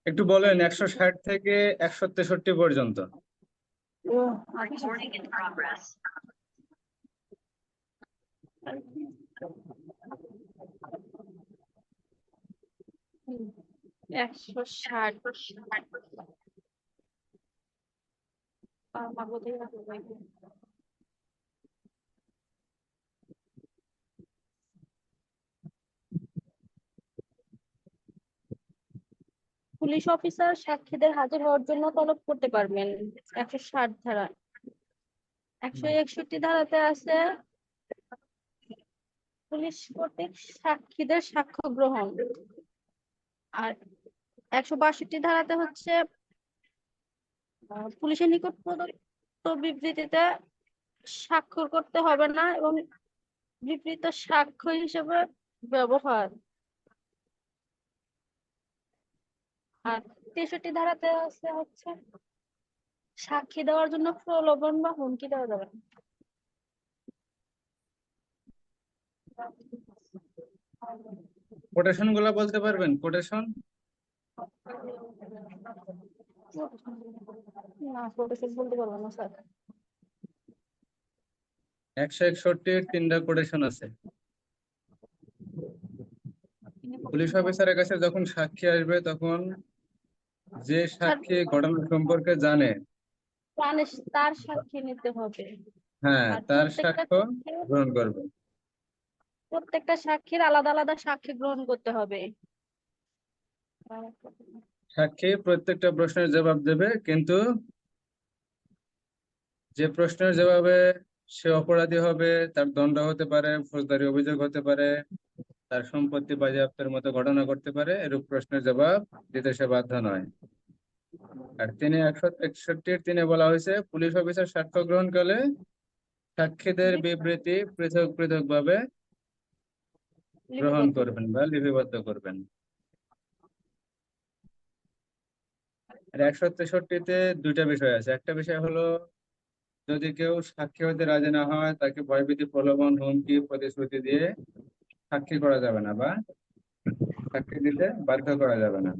একটু বলেন 160 থেকে 163 পর্যন্ত। ও আচ্ছা। 160 পুলিশ অফিসার সাক্ষীদের হাজির হওয়ার জন্য তলব করতে পারবেন। 160 ধারা। 161 ধারাতে আছে পুলিশ কর্তৃক সাক্ষীদের সাক্ষ্য গ্রহণ। আর 162 ধারাতে হচ্ছে পুলিশের নিকট প্রদত্ত বিবৃতিতে স্বাক্ষর করতে হবে না এবং বিবৃত সাক্ষ্য হিসেবে ব্যবহার। আর 63 ধারাতে আছে হচ্ছে সাক্ষী দেওয়ার জন্য প্রলোভন বা হুমকি দেওয়া যাবে না। কোটেশন গুলা বলতে পারবেন? কোটেশন না, কোটেশন বলতে পারবো না স্যার। 161 3টা কোটেশন আছে। পুলিশ অফিসারের কাছে যখন সাক্ষী আসবে তখন যে সাক্ষী ঘটনা সম্পর্কে জানে, তার সাক্ষী নিতে হবে। হ্যাঁ, আর তার সাক্ষ্য গ্রহণ করবে। প্রত্যেকটা সাক্ষীর আলাদা আলাদা সাক্ষী গ্রহণ করতে হবে। সাক্ষী প্রত্যেকটা প্রশ্নের জবাব দেবে, কিন্তু যে প্রশ্নের জবাবে সে অপরাধী হবে, তার দণ্ড হতে পারে, ফৌজদারি অভিযোগ হতে পারে, তার সম্পত্তি বাজেয়াপ্তের মতো ঘটনা করতে পারে, এরূপ প্রশ্নের জবাব দিতে সে বাধ্য নয়। আর 161 তিনি বলা হয়েছে পুলিশ অফিসার সাক্ষ্য গ্রহণ করলে সাক্ষীদের বিবৃতি পৃথক পৃথক ভাবে গ্রহণ করবেন বা লিপিবদ্ধ করবেন। আর 163-তে দুইটা বিষয় আছে। একটা বিষয় হলো, যদি কেউ সাক্ষী হতে রাজি না হয় তাকে ভয়ভীতি, প্রলোভন, হুমকি, প্রতিশ্রুতি দিয়ে সাক্ষী করা যাবে না বা সাক্ষী দিতে বাধ্য করা যাবে না।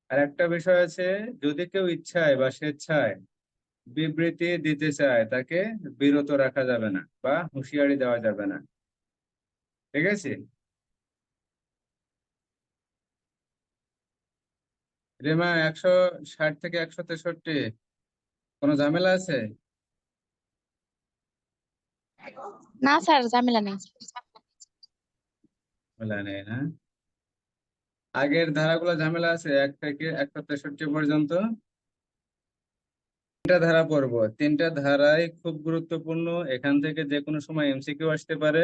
আর একটা বিষয় আছে, যদি কেউ ইচ্ছায় বা স্বেচ্ছায় বিবৃতি দিতে চায় তাকে বিরত রাখা যাবে না বা হুঁশিয়ারি দেওয়া যাবে না। ঠিক আছে? রেমা, 160 থেকে 163 কোনো ঝামেলা আছে? না স্যার, ঝামেলা নেই। ঝামেলা নেই না? আগের ধারাগুলো ঝামেলা আছে 1 থেকে 163 পর্যন্ত। তিনটা ধারা পড়বো, তিনটা ধারাই খুব গুরুত্বপূর্ণ। এখান থেকে যে কোনো সময় এমসিকিউ আসতে পারে,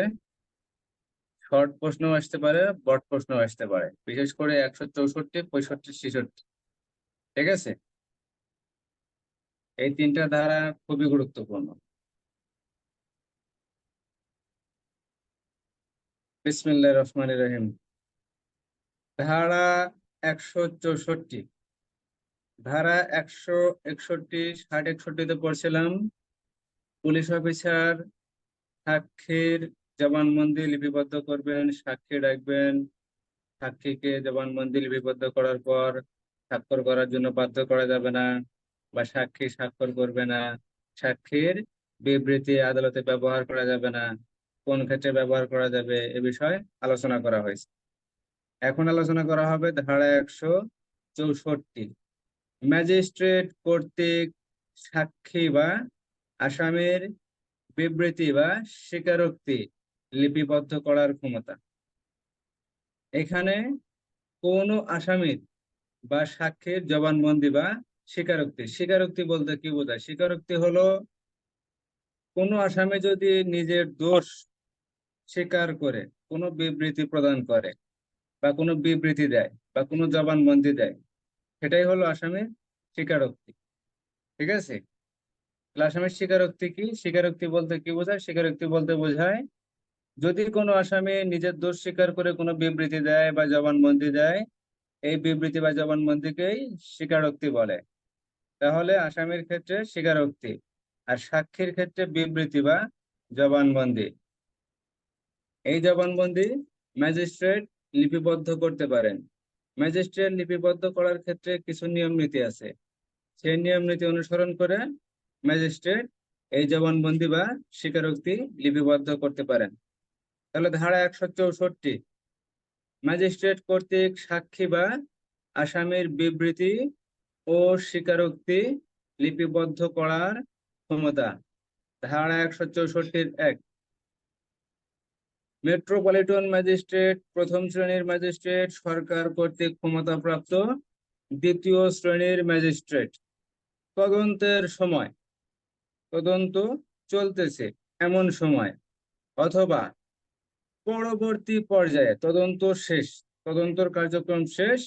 শর্ট প্রশ্ন আসতে পারে, বড় প্রশ্ন আসতে পারে, বিশেষ করে 164, 65, 66। ঠিক আছে? এই তিনটা ধারা খুবই গুরুত্বপূর্ণ। বিসমিল্লাহির রহমানির রহিম। ধারা 164। ধারা 161, 60, 61-তে পড়ছিলাম পুলিশ অফিসার সাক্ষীর জবানবন্দি লিপিবদ্ধ করবেন, সাক্ষী ডাকবেন, সাক্ষীকে জবানবন্দি লিপিবদ্ধ করার পর স্বাক্ষর করার জন্য বাধ্য করা যাবে না বা সাক্ষী স্বাক্ষর করবে না। সাক্ষীর বিবৃতি আদালতে ব্যবহার করা যাবে না, কোন ক্ষেত্রে ব্যবহার করা যাবে এ বিষয়ে আলোচনা করা হয়েছে। এখন আলোচনা করা হবে ধারা 164। ম্যাজিস্ট্রেট কর্তৃক সাক্ষী বা আসামির বিবৃতি বা স্বীকারোক্তি লিপিবদ্ধ করার ক্ষমতা। এখানে কোন আসামির বা সাক্ষীর জবানবন্দি বা স্বীকারোক্তি, স্বীকারোক্তি বলতে কি বোঝায়? স্বীকারোক্তি হলো কোনো আসামি যদি নিজের দোষ স্বীকার করে কোনো বিবৃতি প্রদান করে বা কোনো বিবৃতি দেয় বা কোনো জবানবন্দি দেয়, সেটাই হলো আসামির স্বীকারোক্তি। ঠিক আছে? আসামির স্বীকারোক্তি কি? স্বীকারোক্তি বলতে কি বোঝায়? স্বীকারোক্তি বলতে বোঝায় যদি কোনো আসামি নিজের দোষ স্বীকার করে কোনো বিবৃতি দেয় বা জবানবন্দি দেয়, এই বিবৃতি বা জবানবন্দিকেই স্বীকারোক্তি বলে। তাহলে আসামির ক্ষেত্রে স্বীকারোক্তি আর সাক্ষীর ক্ষেত্রে বিবৃতি বা জবানবন্দি। এই জবানবন্দি ম্যাজিস্ট্রেট লিপিবদ্ধ করতে পারেন। ম্যাজিস্ট্রেট লিপিবদ্ধ করার ক্ষেত্রে কিছু নিয়ম নীতি আছে। সেই নিয়ম নীতি অনুসরণ করে ম্যাজিস্ট্রেট এই জবানবন্দি বা স্বীকারোক্তি লিপিবদ্ধ করতে পারেন। তাহলে ধারা 164, ম্যাজিস্ট্রেট কর্তৃক সাক্ষী বা আসামির বিবৃতি ও স্বীকারোক্তি লিপিবদ্ধ করার ক্ষমতা। ধারা 164(1), মেট্রোপলিটন ম্যাজিস্ট্রেট, প্রথম শ্রেণীর ম্যাজিস্ট্রেট, সরকার কর্তৃক ক্ষমতাপ্রাপ্ত দ্বিতীয় শ্রেণীর ম্যাজিস্ট্রেট তদন্তের সময়, তদন্ত চলতেছে এমন সময় অথবা পরবর্তী পর্যায়ে তদন্ত শেষ, তদন্তর কার্যক্রম শেষ,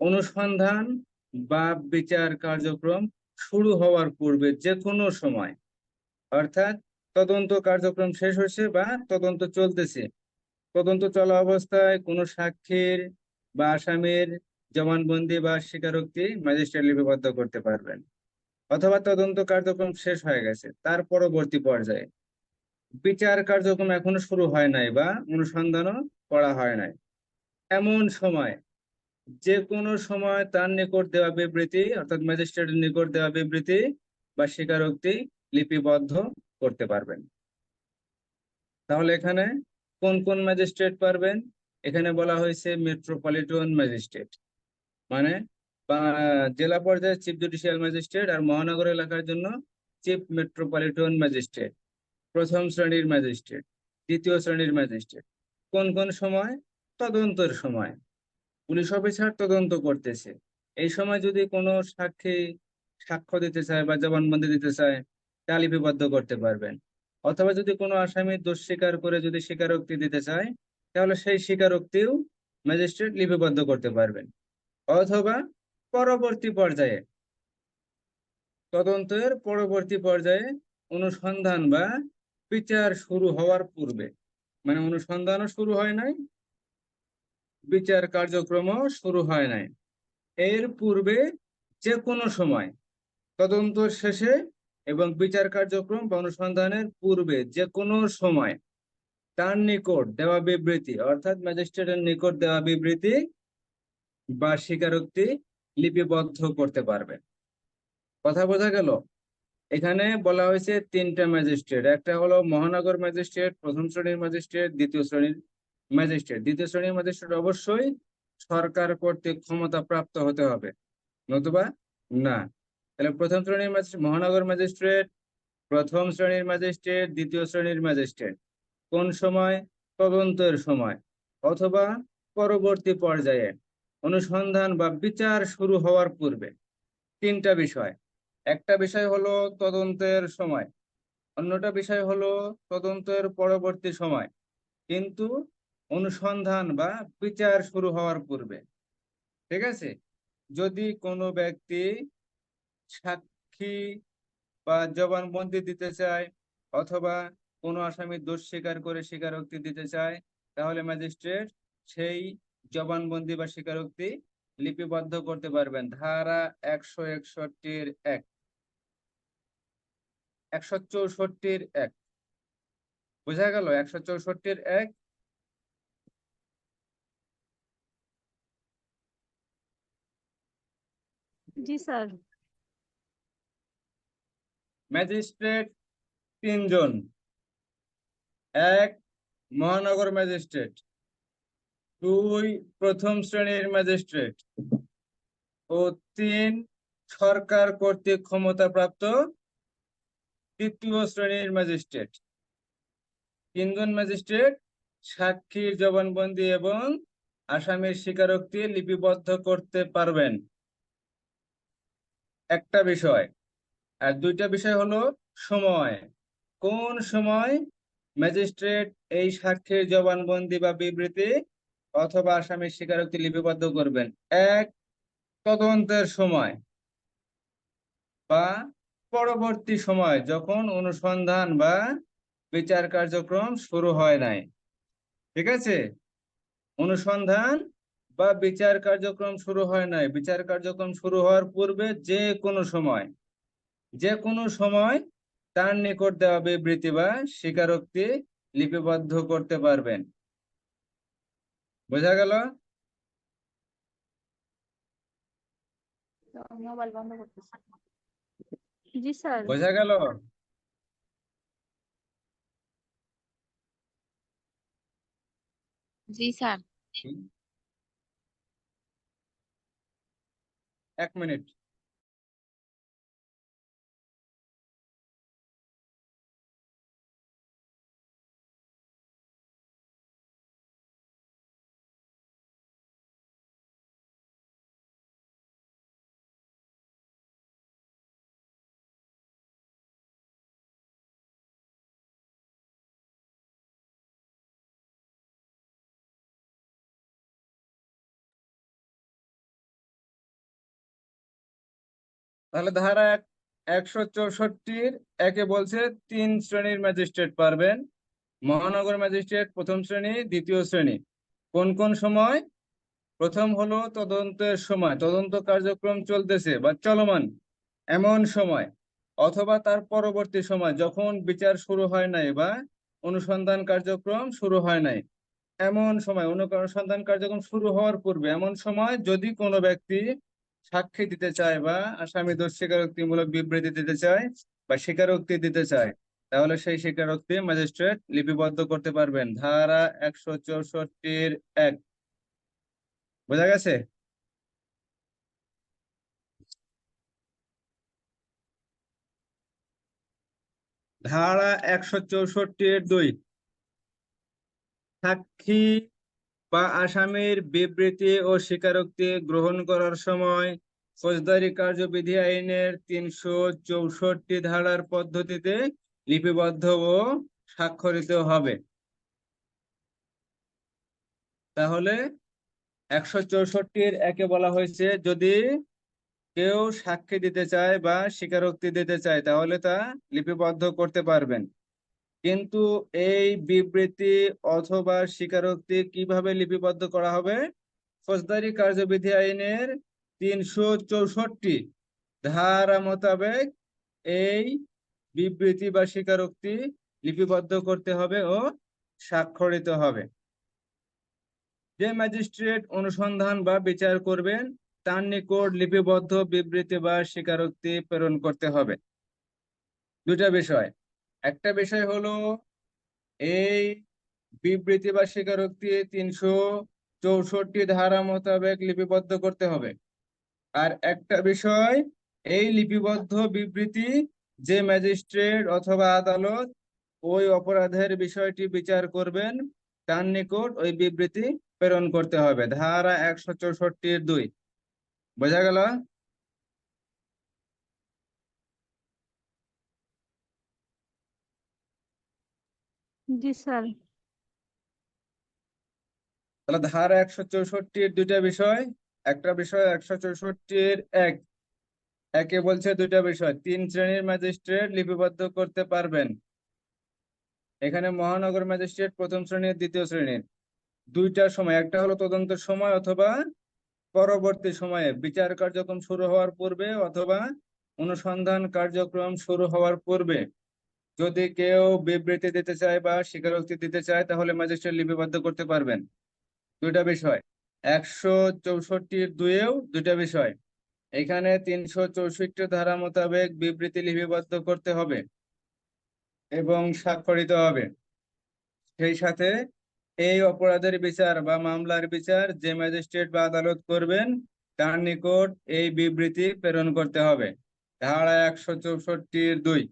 অনুসন্ধান বা বিচার কার্যক্রম শুরু হওয়ার পূর্বে যে কোনো সময়, অর্থাৎ তদন্ত কার্যক্রম শেষ হয়েছে বা তদন্ত চলতেছে, তদন্ত চলা অবস্থায় কোনো সাক্ষীর বা আসামির জবানবন্দি বা স্বীকারোক্তি ম্যাজিস্ট্রেট লিপিবদ্ধ করতে পারবেন। অথবা তদন্ত কার্যক্রম শেষ হয়ে গেছে, তার পরবর্তী পর্যায়ে বিচার কার্যক্রম এখনো শুরু হয় নাই বা অনুসন্ধানও করা হয় নাই, এমন সময় যে কোনো সময় তার নিকট দেওয়া বিবৃতি, অর্থাৎ ম্যাজিস্ট্রেটের নিকট দেওয়া বিবৃতি বা স্বীকারোক্তি লিপিবদ্ধ করতে পারবেন। তাহলে এখানে কোন কোন ম্যাজিস্ট্রেট পারবেন? এখানে বলা হয়েছে মেট্রোপলিটন ম্যাজিস্ট্রেট, মানে জেলা পর্যায়ে চিফ জুডিশিয়াল ম্যাজিস্ট্রেট, আর মহানগর এলাকার জন্য চিফ মেট্রোপলিটন ম্যাজিস্ট্রেট, প্রথম শ্রেণীর ম্যাজিস্ট্রেট, দ্বিতীয় শ্রেণীর ম্যাজিস্ট্রেট। কোন কোন সময়? তদন্তের সময়। পুলিশ অফিসার তদন্ত করতেছে, এই সময় যদি কোনো সাক্ষী সাক্ষ্য দিতে চায় বা জবানবন্দি দিতে চায়, তা লিপিবদ্ধ করতে পারবেন। অথবা যদি কোনো আসামি দোষ স্বীকার করে যদি স্বীকারোক্তি দিতে চায়, তাহলে সেই স্বীকারোক্তিও ম্যাজিস্ট্রেট লিপিবদ্ধ করতে পারবেন। অথবা পরবর্তী পর্যায়ে, তদন্তের পরবর্তী পর্যায়ে অনুসন্ধান বা বিচার শুরু হওয়ার পূর্বে, মানে অনুসন্ধানও শুরু হয় নাই, বিচার কার্যক্রমও শুরু হয় নাই, এর পূর্বে যে কোনো সময়, তদন্ত শেষে এবং বিচার কার্যক্রম বা অনুসন্ধানের পূর্বে যে কোনো সময় তার নিকট দেওয়া বিবৃতি, অর্থাৎ ম্যাজিস্ট্রেটের নিকট দেওয়া বিবৃতি বা স্বীকারোক্তি লিপিবদ্ধ করতে পারবেন। কথা বোঝা গেল? এখানে বলা হয়েছে তিনটা ম্যাজিস্ট্রেট, একটা হলো মহানগর ম্যাজিস্ট্রেট, প্রথম শ্রেণীর ম্যাজিস্ট্রেট, দ্বিতীয় শ্রেণীর ম্যাজিস্ট্রেট। দ্বিতীয় শ্রেণীর ম্যাজিস্ট্রেট অবশ্যই সরকার কর্তৃক ক্ষমতা প্রাপ্ত হতে হবে, নতুবা না। তাহলে প্রথম শ্রেণীর মহানগর ম্যাজিস্ট্রেট, প্রথম শ্রেণীর ম্যাজিস্ট্রেট, দ্বিতীয় শ্রেণীর ম্যাজিস্ট্রেট কোন সময়? তদন্তের সময় অথবা পরবর্তী পর্যায়ে অনুসন্ধান বা বিচার শুরু হওয়ার পূর্বে। তিনটা বিষয়, একটা বিষয় হলো তদন্তের সময়, অন্যটা বিষয় হলো তদন্তের পরবর্তী সময়, কিন্তু অনুসন্ধান বা বিচার শুরু হওয়ার পূর্বে। ঠিক আছে? যদি কোনো ব্যক্তি সাক্ষী বা জবানবন্দি দিতে চায় অথবা কোনো আসামি দোষ স্বীকার করে স্বীকারোক্তি দিতে চায়, তাহলে ম্যাজিস্ট্রেট সেই জবানবন্দি বা স্বীকারোক্তি লিপিবদ্ধ করতে পারবেন। ধারা 161(1), 164(1), বোঝা গেল? 164(1) জি স্যার। ম্যাজিস্ট্রেট তিনজন: এক, মহানগর ম্যাজিস্ট্রেট; দুই, প্রথম শ্রেণীর ম্যাজিস্ট্রেট; ও তিন, সরকার কর্তৃক ক্ষমতাপ্রাপ্ত তৃতীয় শ্রেণীর ম্যাজিস্ট্রেট। তিনজন ম্যাজিস্ট্রেট সাক্ষীর জবানবন্দি এবং আসামির স্বীকারোক্তি লিপিবদ্ধ করতে পারবেন, একটা বিষয়। আর দুইটা বিষয় হলো সময়, কোন সময় ম্যাজিস্ট্রেট এই সাক্ষীর জবানবন্দি বা বিবৃতি অথবা আসামির স্বীকারোক্তি লিপিবদ্ধ করবেন। এক, তদন্তের সময় বা পরবর্তী সময়, যখন অনুসন্ধান বা বিচার কার্যক্রম শুরু হয় নাই। ঠিক আছে? অনুসন্ধান বা বিচার কার্যক্রম শুরু হয় নাই, বিচার কার্যক্রম শুরু হওয়ার পূর্বে যে কোনো সময়, যে কোনো সময় তার নিকট দেওয়া বিবৃতি বা স্বীকারোক্তি লিপিবদ্ধ করতে পারবেন। বোঝা গেল? মোবাইল বন্ধ করতেছি। জি স্যার। বোঝা গেল? জি স্যার। 1 মিনিট। তাহলে ধারা 164-র একে বলছে 3 শ্রেণীর ম্যাজিস্ট্রেট পারবেন। মহানগর ম্যাজিস্ট্রেট প্রথম শ্রেণী, দ্বিতীয় শ্রেণী। কোন কোন সময়? প্রথম হলো তদন্তের সময়, তদন্ত কার্যক্রম চলতেছে বা চলমান এমন সময়, অথবা তার পরবর্তী সময় যখন বিচার শুরু হয় নাই বা অনুসন্ধান কার্যক্রম শুরু হয় নাই এমন সময়, অনুসন্ধান কার্যক্রম শুরু হওয়ার পূর্বে এমন সময়, যদি কোনো ব্যক্তি সাক্ষী দিতে চায় বা আসামি দোষ স্বীকারোক্তিমূলক বিবৃতি দিতে চায় বা স্বীকারোক্তি দিতে চায়, তাহলে সেই স্বীকারোক্তি ম্যাজিস্ট্রেট লিপিবদ্ধ করতে পারবেন। ধারা 164-1। বোঝা গেছে? ধারা 164-2। সাক্ষী বা আসামির বিবৃতি ও স্বীকারোক্তি গ্রহণ করার সময় ফৌজদারি কার্যবিধি আইনের 364 ধারার পদ্ধতিতে লিপিবদ্ধ ও স্বাক্ষরিত হবে। তাহলে 164-1 বলা হয়েছে, যদি কেউ সাক্ষী দিতে চায় বা স্বীকারোক্তি দিতে চায় তাহলে তা লিপিবদ্ধ করতে পারবেন। কিন্তু এই বিবৃতি অথবা স্বীকারোক্তি কিভাবে লিপিবদ্ধ করা হবে? ফৌজদারি কার্যবিধি আইনের 364 ধারা মোতাবেক এই বিবৃতি বা স্বীকারোক্তি লিপিবদ্ধ করতে হবে ও স্বাক্ষরিত হবে। যে ম্যাজিস্ট্রেট অনুসন্ধান বা বিচার করবেন তার নিকট লিপিবদ্ধ বিবৃতি বা স্বীকারোক্তি প্রেরণ করতে হবে। দুটা বিষয়। একটা বিষয় হলো এই বিবৃতি বা স্বীকারোক্তি 364 ধারা মোতাবেক লিপিবদ্ধ করতে হবে। আর একটা বিষয়, এই লিপিবদ্ধ বিবৃতি যে ম্যাজিস্ট্রেট অথবা আদালত ওই অপরাধের বিষয়টি বিচার করবেন তার নিকট ওই বিবৃতি প্রেরণ করতে হবে। ধারা 164-2। বোঝা গেল? জি স্যার। তাহলে ধারা 164-র দুইটা বিষয়। একটা বিষয় 164-1 একে বলছে দুইটা বিষয়, 3 শ্রেণীর ম্যাজিস্ট্রেট লিপিবদ্ধ করতে পারবেন। এখানে মহানগর ম্যাজিস্ট্রেট প্রথম শ্রেণীর, দ্বিতীয় শ্রেণীর। দুইটা সময়, একটা হলো তদন্তের সময় অথবা পরবর্তী সময়ে, বিচার কার্যক্রম শুরু হওয়ার পূর্বে অথবা অনুসন্ধান কার্যক্রম শুরু হওয়ার পূর্বে যদি কেউ বিবৃতি দিতে চায় বা স্বীকারোক্তি দিতে চায় তাহলে ম্যাজিস্ট্রেট লিপিবদ্ধ করতে পারবেন। দুইটা বিষয়। 164-2-এও দুইটা বিষয়। এখানে 364 ধারা মোতাবেক বিবৃতি লিপিবদ্ধ করতে হবে এবং স্বাক্ষরিত হবে। সেই সাথে এই অপরাধের বিচার বা মামলার বিচার যে ম্যাজিস্ট্রেট বা আদালত করবেন তার নিকট এই বিবৃতি প্রেরণ করতে হবে। ধারা 164-2।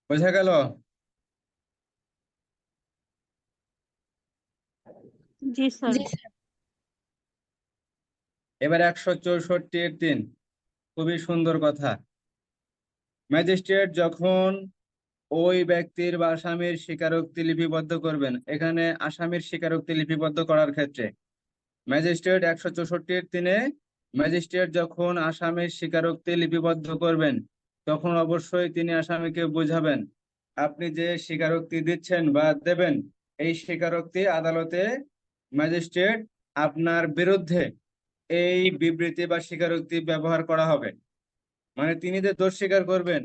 বোঝা গেল? জি স্যার। জি স্যার। এবার 164-3। খুবই সুন্দর কথা। ম্যাজিস্ট্রেট যখন ওই ব্যক্তির বা আসামির স্বীকারোক্তি লিপিবদ্ধ করবেন, এখানে আসামির স্বীকারোক্তি লিপিবদ্ধ করার ক্ষেত্রে ম্যাজিস্ট্রেট 164-3 ম্যাজিস্ট্রেট যখন আসামির স্বীকারোক্তি লিপিবদ্ধ করবেন তখন অবশ্যই তিনি আসামিকে বুঝাবেন আপনি যে স্বীকারোক্তি দিচ্ছেন বা দেবেন এই স্বীকারোক্তি আদালতে ম্যাজিস্ট্রেট আপনার বিরুদ্ধে এই বিবৃতি বা স্বীকারোক্তি ব্যবহার করা হবে। মানে তিনি যে দোষ স্বীকার করবেন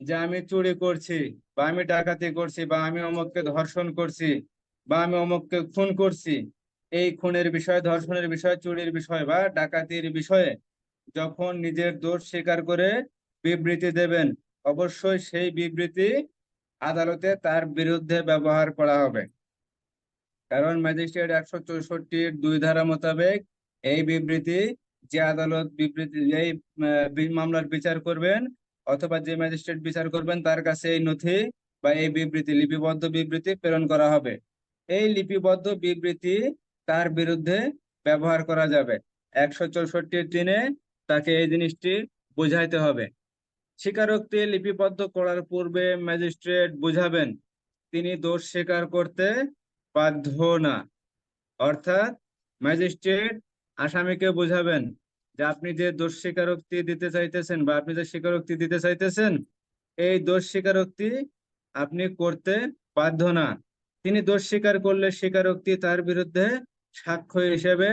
যে আমি চুরি করছি বা আমি ডাকাতি করছি বা আমি অমুককে ধর্ষণ করছি বা আমি অমুককে খুন করছি, এই খুনের বিষয়, ধর্ষণের বিষয়, চুরির বিষয় বা ডাকাতির বিষয়ে যখন নিজের দোষ স্বীকার করে বিবৃতি দেবেন, অবশ্যই সেই বিবৃতি আদালতে তার বিরুদ্ধে ব্যবহার করা হবে। কারণ ম্যাজিস্ট্রেট 164-র 2 ধারা মোতাবেক এই বিবৃতি, যে আদালত বিবৃতি এই মামলার বিচার করবেন অথবা যে ম্যাজিস্ট্রেট বিচার করবেন তার কাছে এই নথি বা এই বিবৃতি, লিপিবদ্ধ বিবৃতি প্রেরণ করা হবে। এই লিপিবদ্ধ বিবৃতি তার বিরুদ্ধে ব্যবহার করা যাবে। 164-3 তাকে এই জিনিসটি বুঝাইতে হবে। স্বীকারোক্তি লিপিবদ্ধ করার পূর্বে ম্যাজিস্ট্রেট বুঝাবেন তিনি দোষ স্বীকার করতে বাধ্য না। অর্থাৎ ম্যাজিস্ট্রেট আসামিকে বুঝাবেন যে আপনি যে দোষ স্বীকারোক্তি দিতে চাইতেছেন বা আপনি যে স্বীকারোক্তি দিতে চাইতেছেন, এই দোষ স্বীকারোক্তি আপনি করতে বাধ্য না। তিনি দোষ স্বীকার করলে স্বীকারোক্তি তার বিরুদ্ধে সাক্ষ্য হিসেবে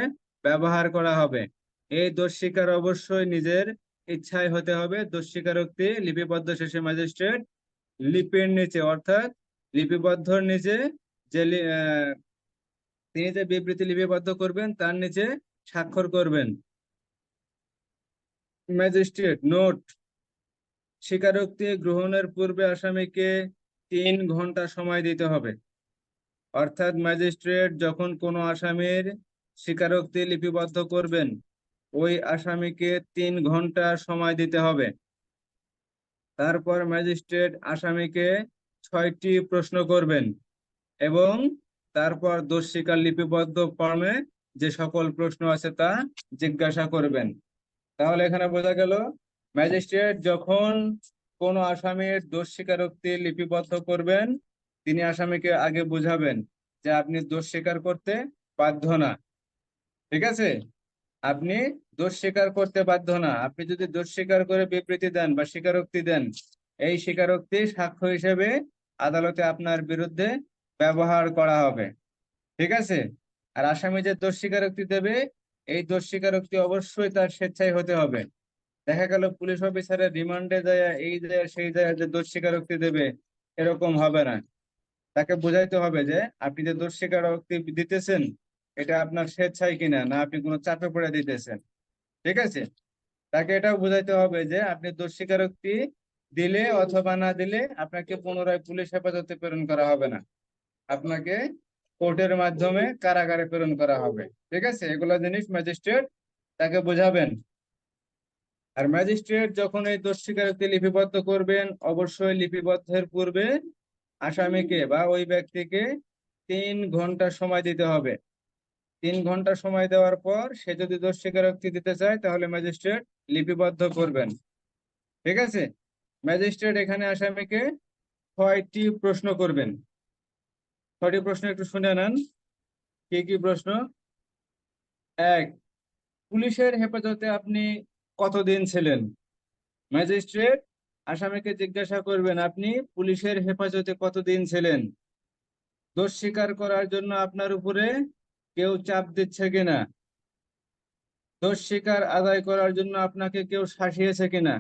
ব্যবহার করা হবে। এই দোষ স্বীকার অবশ্যই নিজের ইচ্ছায় হতে হবে। দোষ স্বীকারোক্তি লিপিবদ্ধ শেষে ম্যাজিস্ট্রেট লিপির নিচে অর্থাৎ লিপিবদ্ধর নিচে যে তিনি যে বিবৃতি লিপিবদ্ধ করবেন তার নিচে স্বাক্ষর করবেন। ম্যাজিস্ট্রেট নোট: স্বীকারোক্তি গ্রহণের পূর্বে আসামিকে 3 ঘন্টা সময় দিতে হবে। অর্থাৎ ম্যাজিস্ট্রেট যখন কোনো আসামির স্বীকারোক্তি লিপিবদ্ধ করবেন, ওই আসামিকে 3 ঘন্টা সময় দিতে হবে। তারপর ম্যাজিস্ট্রেট আসামিকে 6টি প্রশ্ন করবেন এবং তারপর দোষ স্বীকার লিপিবদ্ধ ফর্মে যে সকল প্রশ্ন আছে তা জিজ্ঞাসা করবেন। তাহলে এখানে বোঝা গেল ম্যাজিস্ট্রেট যখন কোনো আসামির দোষ স্বীকারোক্তি লিপিবদ্ধ করবেন, তিনি আসামিকে আগে বুঝাবেন যে আপনি দোষ স্বীকার করতে বাধ্য না। ঠিক আছে, আপনি দোষ স্বীকার করতে বাধ্য না। আপনি যদি দোষ স্বীকার করে বিবৃতি দেন বা স্বীকারোক্তি দেন, এই স্বীকারোক্তি সাক্ষ্য হিসেবে আদালতে আপনার বিরুদ্ধে ব্যবহার করা হবে। ঠিক আছে, আর আসামি যে দোষ স্বীকারোক্তি দেবে, এই দোষ স্বীকারোক্তি অবশ্যই তার স্বেচ্ছায় হতে হবে। দেখা গেল পুলিশ অফিসারের রিমান্ডে যায় এই যায় সেই যায় যে দোষ স্বীকারোক্তি দেবে, এরকম হবে না। তাকে বুঝাইতে হবে যে আপনি যে দোষ স্বীকারোক্তি দিতেছেন এটা আপনার স্বেচ্ছায় কিনা, না আপনি কোনো চাপে পড়ে দিতেছেন। ঠিক আছে, তাকে এটাও বুঝাইতে হবে যে আপনি দোষ স্বীকারোক্তি দিলে অথবা না দিলে আপনাকে পুনরায় পুলিশ হেফাজতে প্রেরণ করা হবে না, আপনাকে কোর্টের মাধ্যমে কারাগারে প্রেরণ করা হবে। ঠিক আছে, এগুলো জিনিস ম্যাজিস্ট্রেট তাকে বুঝাবেন। আর ম্যাজিস্ট্রেট যখন এই দোষ স্বীকারোক্তি লিপিবদ্ধ করবেন, অবশ্যই লিপিবদ্ধের পূর্বে আসামিকে বা ওই ব্যক্তিকে 3 ঘন্টা সময় দিতে হবে। 3 ঘন্টা সময় দেওয়ার পর সে যদি দোষ স্বীকারোক্তি দিতে চায় তাহলে ম্যাজিস্ট্রেট লিপিবদ্ধ করবেন। ঠিক আছে, ম্যাজিস্ট্রেট এখানে আসামিকে 6টি প্রশ্ন করবেন। 6টি প্রশ্ন একটু শুনে নেন। কি কি প্রশ্ন? 1, পুলিশের হেফাজতে আপনি কতদিন ছিলেন? ম্যাজিস্ট্রেট আসামিকে জিজ্ঞাসা করবেন আপনি পুলিশের হেফাজতে কতদিন ছিলেন। দোষ স্বীকার করার জন্য আপনার উপরে কেউ চাপ দিচ্ছে কিনা, দোষ স্বীকার আদায় করার জন্য আপনাকে কেউ শাসিয়েছে কিনা,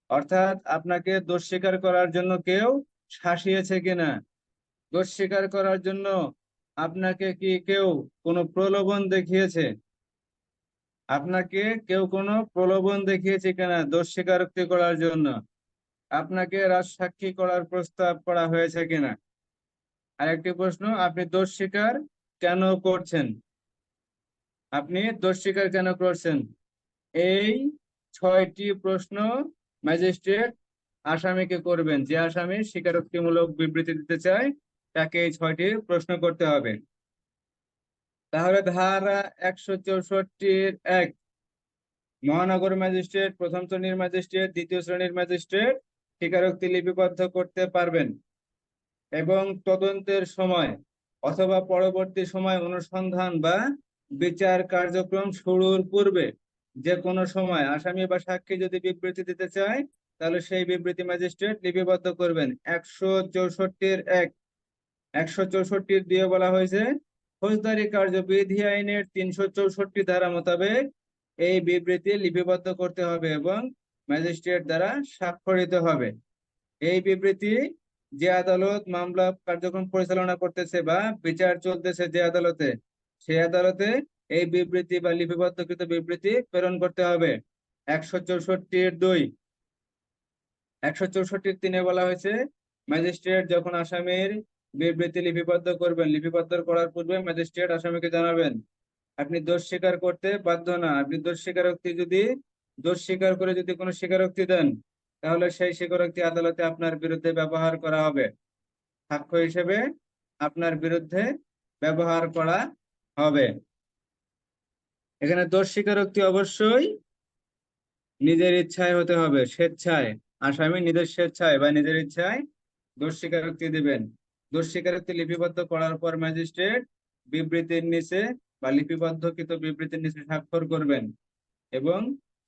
অর্থাৎ আপনাকে দোষ স্বীকার করার জন্য কেউ শাসিয়েছে কিনা, দোষ স্বীকার করার জন্য আপনাকে কি কেউ কোনো প্রলোভন দেখিয়েছে, আপনাকে কেউ কোনো প্রলোভন দেখিয়েছে কিনা দোষ স্বীকারোক্তি করার জন্য, আপনাকে রাজসাক্ষী করার প্রস্তাব করা হয়েছে কিনা। আরেকটি প্রশ্ন, আপনি দোষ স্বীকার কেন করছেন, আপনি দোষ স্বীকার কেন করছেন। এই 6টি প্রশ্ন ম্যাজিস্ট্রেট আসামিকে করবেন। যে আসামি স্বীকারোক্তিমূলক বিবৃতি দিতে চায় তাকে এই 6টি প্রশ্ন করতে হবে। তাহলে ধারা 164-1, মহানগর ম্যাজিস্ট্রেট, প্রথম শ্রেণীর ম্যাজিস্ট্রেট, দ্বিতীয় শ্রেণীর ম্যাজিস্ট্রেট স্বীকারোক্তি লিপিবদ্ধ করতে পারবেন এবং তদন্তের সময় অথবা পরবর্তী সময় অনুসন্ধান বা বিচার কার্যক্রম শুরুর পূর্বে যে কোনো সময় আসামি বা সাক্ষী যদি বিবৃতি দিতে চায় তাহলে সেই বিবৃতি ম্যাজিস্ট্রেট লিপিবদ্ধ করবেন। 164-1, 164-2 বলা হয়েছে ফৌজদারি কার্যবিধি আইনের 364 ধারা মোতাবেক এই বিবৃতি লিপিবদ্ধ করতে হবে এবং ম্যাজিস্ট্রেট দ্বারা স্বাক্ষরিত হবে। এই বিবৃতি যে আদালত মামলা কার্যক্রম পরিচালনা করতেছে বা বিচার চলতেছে যে আদালতে, সেই আদালতে এই বিবৃতি বা লিপিবদ্ধকৃত বিবৃতি প্রেরণ করতে হবে। 164(2) 164(3) বলা হয়েছে ম্যাজিস্ট্রেট যখন আসামির বিবৃতি লিপিবদ্ধ করবেন, লিপিবদ্ধ করার পূর্বে ম্যাজিস্ট্রেট আসামিকে জানাবেন আপনি দোষ স্বীকার করতে বাধ্য না। আপনি দোষ স্বীকার করে যদি কোনো স্বীকারোক্তি দেন, তাহলে সেই স্বীকারোক্তি আদালতে আপনার বিরুদ্ধে ব্যবহার করা হবে, সাক্ষ্য হিসেবে আপনার বিরুদ্ধে ব্যবহার করা হবে। এখানে দোষ স্বীকারোক্তি অবশ্যই নিজের ইচ্ছায় হতে হবে, স্বেচ্ছায়। আসামি নিজের স্বেচ্ছায় বা নিজের ইচ্ছায় দোষ স্বীকারোক্তি দিবেন। দোষ স্বীকারোক্তি লিপিবদ্ধ করার পর ম্যাজিস্ট্রেট বিবৃতির নিচে বা লিপিবদ্ধকৃত বিবৃতির নিচে স্বাক্ষর করবেন এবং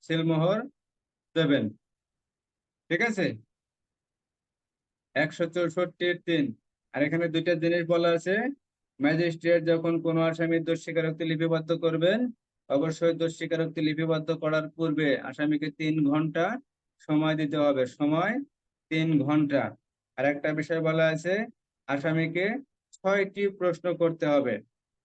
সিলমোহর দেবেন। ঠিক আছে? 164(3) আর এখানে দুইটা জিনিস বলা আছে। ম্যাজিস্ট্রেট যখন কোনো আসামির দোষ স্বীকারোক্তি লিপিবদ্ধ করবেন, অবশ্যই দোষ স্বীকারোক্তি লিপিবদ্ধ করার পূর্বে আসামিকে 3 ঘন্টা সময় দিতে হবে। সময় 3 ঘন্টা। আর একটা বিষয় বলা আছে, আসামিকে 6টি প্রশ্ন করতে হবে।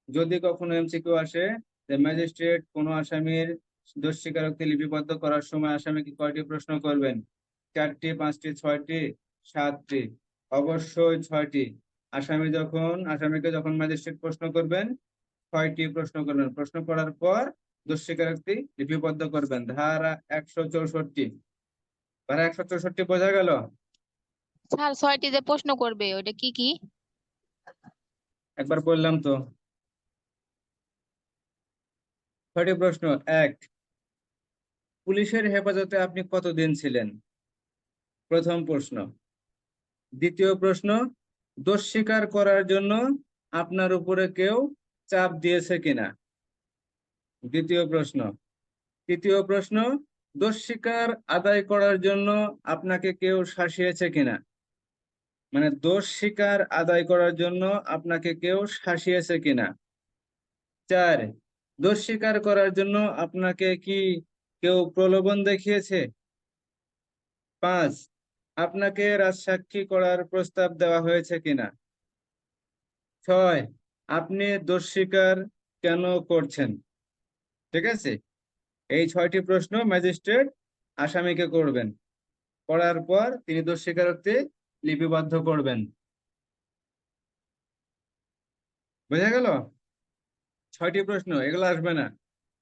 যদি কখনো এমসিকিউ আসে যে ম্যাজিস্ট্রেট কোনো আসামির দোষ স্বীকারোক্তি লিপিবদ্ধ করার সময় আসামিকে কয়টি প্রশ্ন করবেন, 4টি, 5টি, 6টি, 7টি? অবশ্যই 6টি। আসামিকে যখন ম্যাজিস্ট্রেট প্রশ্ন করবেন, 6টি প্রশ্ন করবেন। প্রশ্ন করার পর দোষ স্বীকারোক্তি লিপিবদ্ধ করবেন। ধারা 164। ধারা 164 বোঝা গেল? স্যার 6টি যে প্রশ্ন করবে ওটা কি কি? একবার বললাম তো। 6টি প্রশ্ন। 1, পুলিশের হেফাজতে আপনি কতদিন ছিলেন? প্রথম প্রশ্ন। দ্বিতীয় প্রশ্ন, দোষ স্বীকার করার জন্য আপনার উপরে কেউ চাপ দিয়েছে কিনা? দ্বিতীয় প্রশ্ন। তৃতীয় প্রশ্ন, দোষ স্বীকার আদায় করার জন্য আপনাকে কেউ শাসিয়েছে কিনা? মানে দোষ স্বীকার আদায় করার জন্য আপনাকে কেউ শাসিয়েছে কিনা? 4, দোষ স্বীকার করার জন্য আপনাকে কি কেউ প্রলোভন দেখিয়েছে? 5, আপনাকে রাজসাক্ষী করার প্রস্তাব দেওয়া হয়েছে কিনা? 6, আপনি দোষ স্বীকার কেন করছেন? ঠিক আছে? এই 6টি প্রশ্ন ম্যাজিস্ট্রেট আসামিকে করবেন। করার পর তিনি দোষ স্বীকারোক্তি লিপিবদ্ধ করবেন। বোঝা গেল? 6টি প্রশ্ন, এগুলো আসবে না।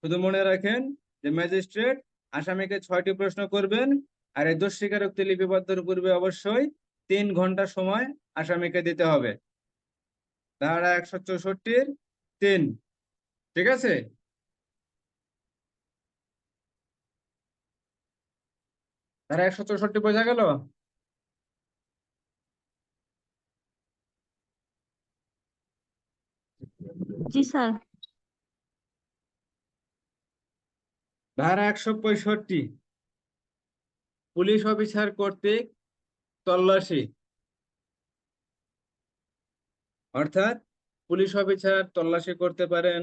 শুধু মনে রাখেন যে ম্যাজিস্ট্রেট আসামিকে 6টি প্রশ্ন করবেন, আর এই দোষ স্বীকারোক্তি লিপিবদ্ধের পূর্বে অবশ্যই 3 ঘন্টা সময় আসামিকে দিতে হবে। ধারা 164(3). ঠিক আছে? ধারা 164 বোঝা গেল? জি স্যার। ধারা 165, পুলিশ অফিসার কর্তৃক তল্লাশি। অর্থাৎ পুলিশ অফিসার তল্লাশি করতে পারেন।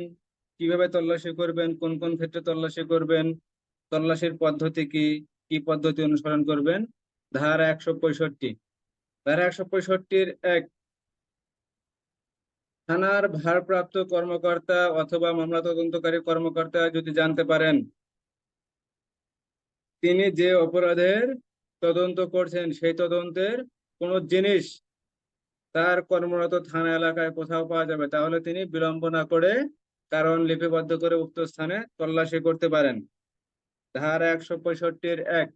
কিভাবে তল্লাশি করবেন, কোন কোন ক্ষেত্রে তল্লাশি করবেন, তল্লাশির পদ্ধতি কি, কি পদ্ধতি অনুসরণ করবেন। ধারা 165। ধারা 165(1), থানার ভারপ্রাপ্ত কর্মকর্তা অথবা মামলা তদন্তকারী কর্মকর্তা যদি জানতে পারেন তিনি যে অপরাধের তদন্ত করছেন সেই তদন্তের কোনো জিনিস তার কর্মরত থানা এলাকায় কোথাও পাওয়া যাবে, তাহলে তিনি বিলম্ব না করে কারণ লিপিবদ্ধ করে উক্ত স্থানে তল্লাশি করতে পারেন। ধারা 165(1),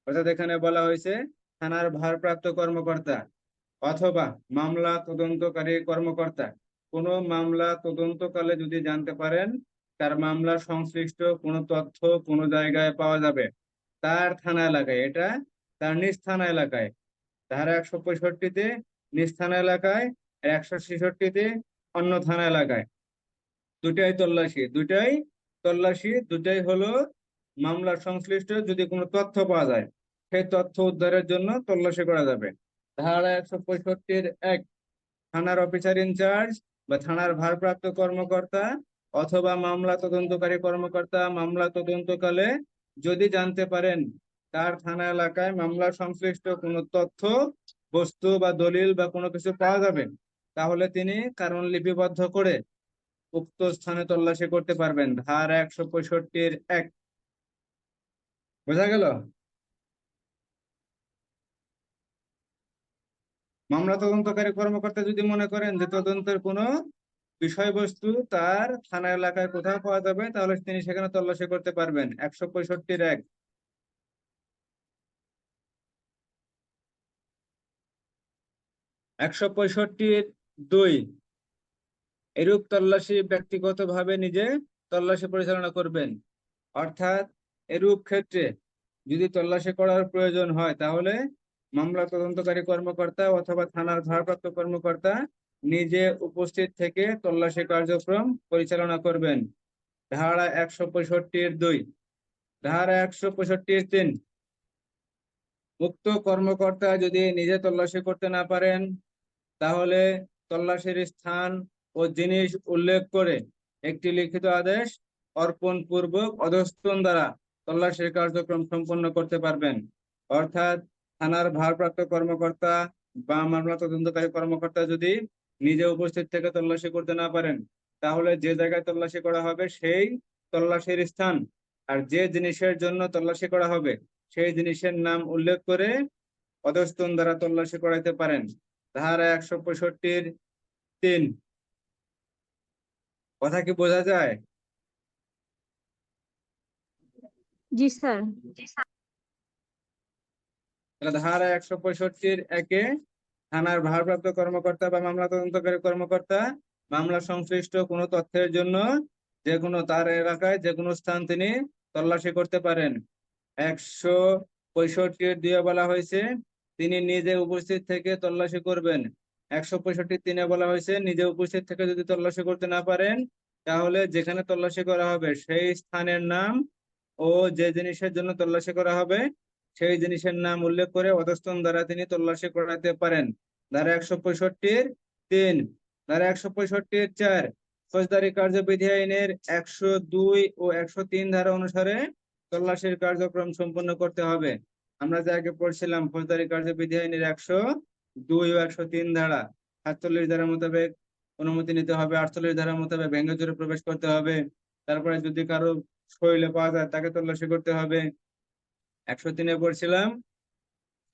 অর্থাৎ এখানে বলা হয়েছে থানার ভারপ্রাপ্ত কর্মকর্তা অথবা মামলা তদন্তকারী কর্মকর্তা কোনো মামলা তদন্তকালে যদি জানতে পারেন তার মামলা সংশ্লিষ্ট কোনো তথ্য কোনো জায়গায় পাওয়া যাবে তার থানা এলাকায়, এটা তার নিজ থানা এলাকায়। ধারা 165-তে নিজ থানা এলাকায়, 166-তে অন্য থানা এলাকায়। দুটাই তল্লাশি, দুটাই হলো মামলা সংশ্লিষ্ট যদি কোনো তথ্য পাওয়া যায় সেই তথ্য উদ্ধারের জন্য তল্লাশি করা যাবে। ধারা 165(1), থানার অফিসার ইনচার্জ বা থানার ভারপ্রাপ্ত কর্মকর্তা অথবা মামলা তদন্তকারী কর্মকর্তা মামলা তদন্তকালে যদি জানতে পারেন তার থানা এলাকায় মামলা সংশ্লিষ্ট কোনো তথ্য, বস্তু বা দলিল বা কোনো কিছু পাওয়া যাবে, তাহলে তিনি কারণ লিপিবদ্ধ করে উক্ত স্থানে তল্লাশি করতে পারবেন। ধারা 165-1। বোঝা গেল? মামলা তদন্তকারী কর্মকর্তা যদি মনে করেন যে তদন্তের কোনো বিষয়বস্তু তার থানা এলাকায় কোথাও পাওয়া যাবে, তাহলে তিনি সেখানে তল্লাশি করতে পারবেন। 165-1। 165-2। এরূপ তল্লাশি ব্যক্তিগতভাবে নিজে তল্লাশি পরিচালনা করবেন। অর্থাৎ এরূপ ক্ষেত্রে যদি তল্লাশি করার প্রয়োজন হয়, তাহলে মামলা তদন্তকারী কর্মকর্তা অথবা থানার ভারপ্রাপ্ত কর্মকর্তা নিজে উপস্থিত থেকে তল্লাশি কার্যক্রম পরিচালনা করবেন। ধারা 165-2। ধারা 165-3। উক্ত কর্মকর্তা যদি নিজে তল্লাশি করতে না পারেন, তাহলে তল্লাশির স্থান ও জিনিস উল্লেখ করে একটি লিখিত আদেশ অর্পণ পূর্বক অধস্তন দ্বারা তল্লাশির কার্যক্রম সম্পন্ন করতে পারবেন। অর্থাৎ থানার ভারপ্রাপ্ত কর্মকর্তা বা মামলা তদন্তকারী কর্মকর্তা যদি নিজে উপস্থিত থেকে তল্লাশি করতে না পারেন, তাহলে যে জায়গায় তল্লাশি করা হবে সেই তল্লাশির স্থান আর যে জিনিসের জন্য তল্লাশি করা হবে সেই জিনিসের নাম উল্লেখ করে অধস্তন দ্বারা তল্লাশি করাইতে পারেন। ধারা 165-3। কথা কি বোঝা যায়? জি স্যার। তাহলে ধারা 165-1-এ থানার ভারপ্রাপ্ত কর্মকর্তা বা মামলা তদন্তকারী কর্মকর্তা মামলা সংশ্লিষ্ট কোনো তথ্যের জন্য যে কোনো তার এলাকায় যে কোনো স্থান তিনি তল্লাশি করতে পারেন। 165-2 বলা হয়েছে তিনি নিজে উপস্থিত থেকে তল্লাশি করবেন। 165-3 বলা হয়েছে নিজে উপস্থিত থেকে যদি তল্লাশি করতে না পারেন, তাহলে যেখানে তল্লাশি করা হবে সেই স্থানের নাম ও যে জিনিসের জন্য তল্লাশি করা হবে সেই জিনিসের নাম উল্লেখ করে অধস্তন দ্বারা তিনি তল্লাশি করাতে পারেন। ধারা 165-3। ধারা 165-4 ফৌজদারি কার্যবিধি আইনের 102 ও 103 ধারা অনুসারে তল্লাশির কার্যক্রম সম্পন্ন করতে হবে। আমরা যে আগে পড়ছিলাম ফৌজদারি কার্যবিধি আইনের 102 ও 103 ধারা। 48 ধারা মোতাবেক অনুমতি নিতে হবে, 48 ধারা মোতাবেক ভেঙ্গে প্রবেশ করতে হবে, তারপরে যদি কারো শরীরে পাওয়া যায় তাকে তল্লাশি করতে হবে। 103-এ পড়ছিলাম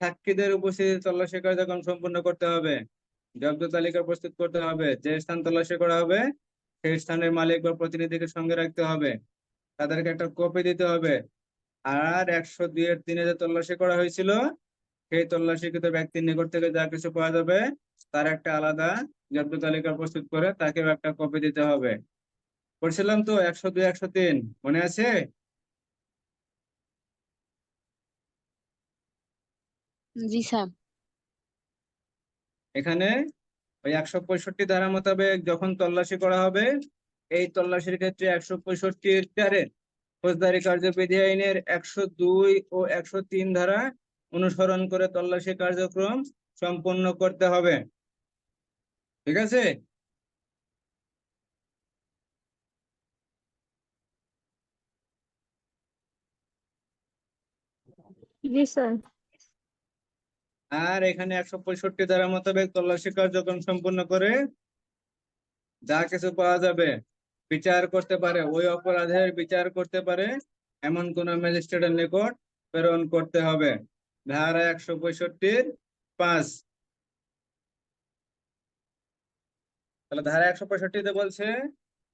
সাক্ষীদের উপস্থিতি তল্লাশি কার্যক্রম সম্পন্ন করতে হবে, জব্দ তালিকা প্রস্তুত করতে হবে, যে স্থান তল্লাশি করা হবে সেই স্থানের মালিক বা প্রতিনিধিকে সঙ্গে রাখতে হবে, তাদেরকে একটা কপি দিতে হবে। আর 102-3 যে তল্লাশি করা হয়েছিল সেই তল্লাশিকৃত ব্যক্তির নিকট থেকে যা কিছু পাওয়া যাবে তার একটা আলাদা জব্দ তালিকা প্রস্তুত করে তাকেও একটা কপি দিতে হবে। পড়ছিলাম তো 102-103, মনে আছে? জি স্যার। এখানে ওই 165 ধারা মোতাবেক যখন তল্লাশি করা হবে, এই তল্লাশির ক্ষেত্রে 165-4 ফৌজদারি কার্যবিধি আইনের 102 ও 103 ধারা অনুসরণ করে তল্লাশি কার্যক্রম সম্পন্ন করতে হবে। ঠিক আছে? জি স্যার। আর এখানে 165 ধারা মোতাবেক তল্লাশি কার্যক্রম সম্পন্ন করে যা কিছু পাওয়া যাবে বিচার করতে পারে, ওই অপরাধের বিচার করতে পারে এমন কোন ম্যাজিস্ট্রেটের নিকট প্রেরণ করতে হবে। ধারা 165-5। তাহলে ধারা 165-তে বলছে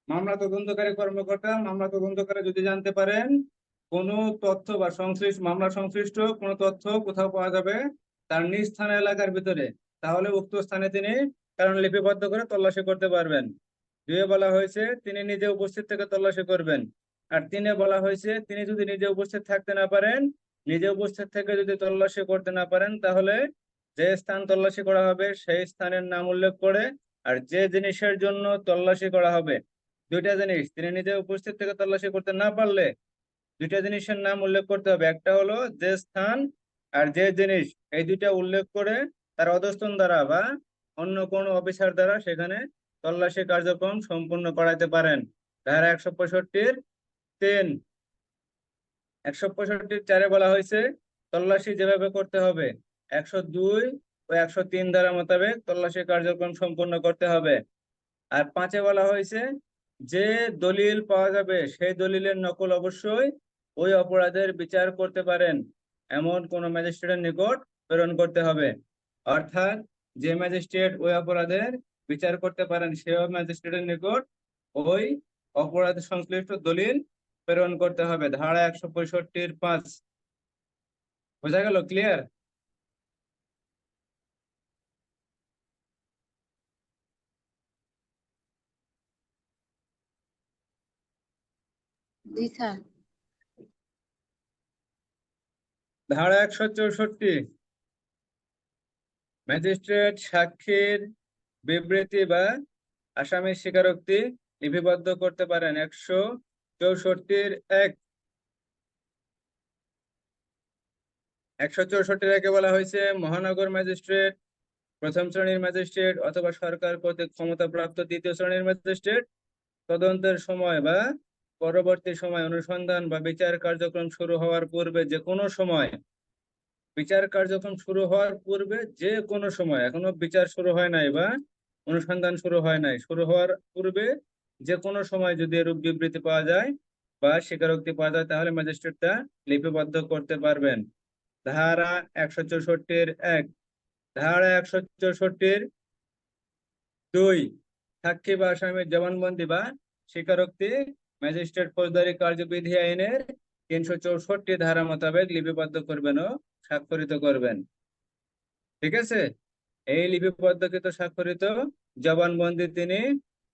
মামলা তদন্তকারী কর্মকর্তা মামলা তদন্তকারী যদি জানতে পারেন কোন তথ্য বা সংশ্লিষ্ট মামলা সংশ্লিষ্ট কোন তথ্য কোথাও পাওয়া যাবে তার নিজ থানা এলাকার ভিতরে, তাহলে উক্ত স্থানে তিনি কারণ লিপিবদ্ধ করে তল্লাশি করতে পারবেন। 2-এ বলা হয়েছে তিনি নিজে উপস্থিত থেকে তল্লাশি করবেন। আর 3-এ বলা হয়েছে তিনি যদি নিজে উপস্থিত থাকতে না পারেন, নিজে উপস্থিত থেকে যদি তল্লাশি করতে না পারেন, তাহলে যে স্থান তল্লাশি করা হবে সেই স্থানের নাম উল্লেখ করে আর যে জিনিসের জন্য তল্লাশি করা হবে, দুইটা জিনিস তিনি নিজে উপস্থিত থেকে তল্লাশি করতে না পারলে দুইটা জিনিসের নাম উল্লেখ করতে হবে। একটা হলো যে স্থান আর যে জিনিস, এই দুইটা উল্লেখ করে তার অধস্তন দ্বারা বা অন্য কোনো অফিসার দ্বারা সেখানে তল্লাশি কার্যক্রম সম্পূর্ণ করাইতে পারেন। ধারা 165-3। 165-4-এ বলা হয়েছে তল্লাশি যেভাবে করতে হবে 102 ও 103 ধারা মোতাবেক তল্লাশি কার্যক্রম সম্পূর্ণ করতে হবে। আর 5-এ বলা হয়েছে যে দলিল পাওয়া যাবে সেই দলিলের নকল অবশ্যই ওই অপরাধের বিচার করতে পারেন এমন কোন ম্যাজিস্ট্রেটের নিকট প্রেরণ করতে হবে। অর্থাৎ যে ম্যাজিস্ট্রেট ওই অপরাধের বিচার করতে পারেন সেই ম্যাজিস্ট্রেটের নিকট ওই অপরাধ সংশ্লিষ্ট দলিল প্রেরণ করতে হবে। ধারা 165(5)। বোঝা গেল? ক্লিয়ার? জি স্যার। ধারা 164, ম্যাজিস্ট্রেট সাক্ষীর বিবৃতি বা আসামির স্বীকারোক্তি লিপিবদ্ধ করতে পারেন। 164(1)। 164 বলা হয়েছে মহানগর ম্যাজিস্ট্রেট, প্রথম শ্রেণীর ম্যাজিস্ট্রেট অথবা সরকার কর্তৃক ক্ষমতাপ্রাপ্ত দ্বিতীয় শ্রেণীর ম্যাজিস্ট্রেট তদন্তের সময় বা পরবর্তী সময় অনুসন্ধান বা বিচার কার্যক্রম শুরু হওয়ার পূর্বে যে কোনো সময়, বিচার কার্যক্রম শুরু হওয়ার পূর্বে যে কোনো সময়, এখনো বিচার শুরু হয় নাই বা অনুসন্ধান শুরু হয় নাই, শুরু হওয়ার পূর্বে যে কোনো সময় যদি এরূপ বিবৃতি পাওয়া যায় বা স্বীকারোক্তি পাওয়া যায় তাহলে ম্যাজিস্ট্রেট তা লিপিবদ্ধ করতে পারবেন। ধারা 164(1)। ধারা 164(2), সাক্ষী বা আসামির জবানবন্দি বা স্বীকারোক্তি ম্যাজিস্ট্রেট ফৌজদারি কার্যবিধি আইনের 364 ধারা মোতাবেক লিপিবদ্ধ করবেন ও স্বাক্ষরিত করবেন। ঠিক আছে? এই লিপিবদ্ধকৃত স্বাক্ষরিত জবানবন্দি তিনি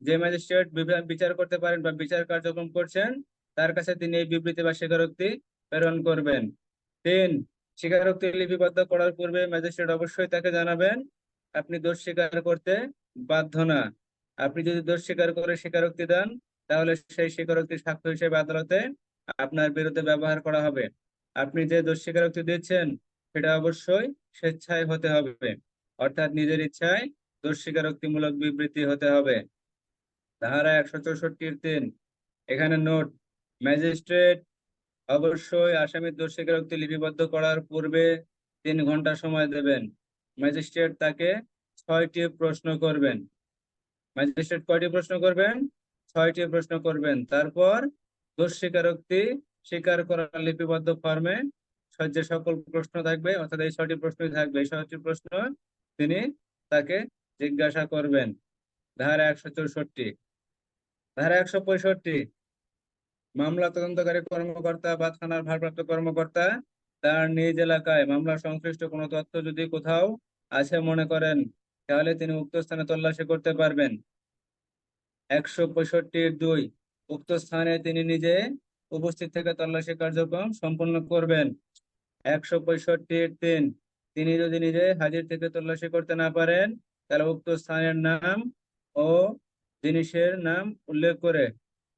যে ম্যাজিস্ট্রেট বিচার করতে পারেন বা বিচার কার্যক্রম করছেন তার কাছে তিনি এই বিবৃতি বা স্বীকারোক্তি প্রেরণ করবেন। 3, স্বীকারোক্তি লিপিবদ্ধ করার পূর্বে ম্যাজিস্ট্রেট অবশ্যই তাকে জানাবেন আপনি দোষ স্বীকার করতে বাধ্য না। আপনি যদি দোষ স্বীকার করে স্বীকারোক্তি দেন তাহলে সেই স্বীকারোক্তি সাক্ষ্য হিসেবে আদালতে আপনার বিরুদ্ধে ব্যবহার করা হবে। আপনি যে দোষ স্বীকারোক্তি দিচ্ছেন সেটা অবশ্যই স্বেচ্ছায় হতে হবে, অর্থাৎ নিজের ইচ্ছায় দোষ স্বীকারোক্তিমূলক বিবৃতি হতে হবে। ধারা 164(3), এখানে নোট, ম্যাজিস্ট্রেট অবশ্যই আসামির দোষ স্বীকারোক্তি লিপিবদ্ধ করার পূর্বে 3 ঘন্টা সময় দেবেন। ম্যাজিস্ট্রেট তাকে 6টি প্রশ্ন করবেন। ম্যাজিস্ট্রেট কয়টি প্রশ্ন করবেন? 6টি প্রশ্ন করবেন। তারপর দোষ স্বীকারোক্তি স্বীকার করার লিপিবদ্ধ ফর্মে যে সকল প্রশ্ন থাকবে, অর্থাৎ এই 6টি প্রশ্নই থাকবে, এই 6টি প্রশ্ন তিনি তাকে জিজ্ঞাসা করবেন। ধারা 164। ধারা 165, মামলা তদন্তকারী কর্মকর্তা বা থানার ভারপ্রাপ্ত কর্মকর্তা তার নিজ এলাকায় মামলা সংশ্লিষ্ট কোনো তথ্য যদি কোথাও আছে মনে করেন তাহলে তিনি উক্ত স্থানে তল্লাশি করতে পারবেন। 165(2), উক্ত স্থানে তিনি নিজে উপস্থিত থেকে তল্লাশি কার্যক্রম সম্পন্ন করবেন। 165(3), তিনি যদি নিজে হাজির থেকে তল্লাশি করতে না পারেন তাহলে উক্ত স্থানের নাম ও জিনিসের নাম উল্লেখ করে,